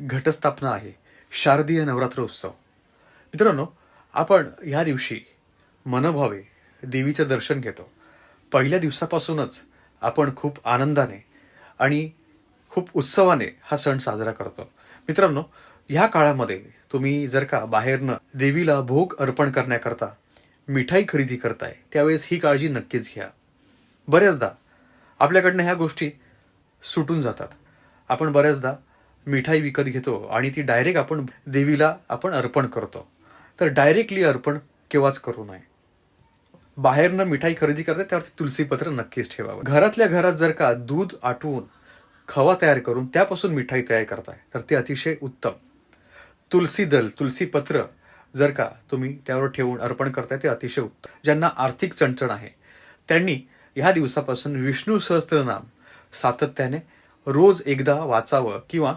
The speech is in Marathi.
घटस्थापना आहे, शारदीय नवरात्र उत्सव. मित्रांनो, आपण ह्या दिवशी मनोभावे देवीचं दर्शन घेतो. पहिल्या दिवसापासूनच आपण खूप आनंदाने आणि खूप उत्सवाने हा सण साजरा करतो. मित्रांनो, ह्या काळामध्ये तुम्ही जर का बाहेरनं देवीला भोग अर्पण करण्याकरता मिठाई खरेदी करताय, त्यावेळेस ही काळजी नक्कीच घ्या. बऱ्याचदा आपल्याकडनं ह्या गोष्टी सुटून जातात. आपण बऱ्याचदा मिठाई विकत घेतो आणि ती डायरेक्ट आपण देवीला अर्पण करतो. तर डायरेक्टली अर्पण केव्हाच करू नये. बाहेरनं मिठाई खरेदी करताय त्यावरती तुलसीपत्र नक्कीच ठेवावं. घरातल्या घरात जर का दूध आटवून खवा तयार करून त्यापासून मिठाई तयार करताय तर ते अतिशय उत्तम. तुलसी दल, तुलसी पत्र जर का तुम्ही त्यावर ठेवून अर्पण करताय ते अतिशय उत्तम. ज्यांना आर्थिक चणचण आहे त्यांनी ह्या दिवसापासून विष्णू सहस्त्रनाम सातत्याने रोज एकदा वाचावं किंवा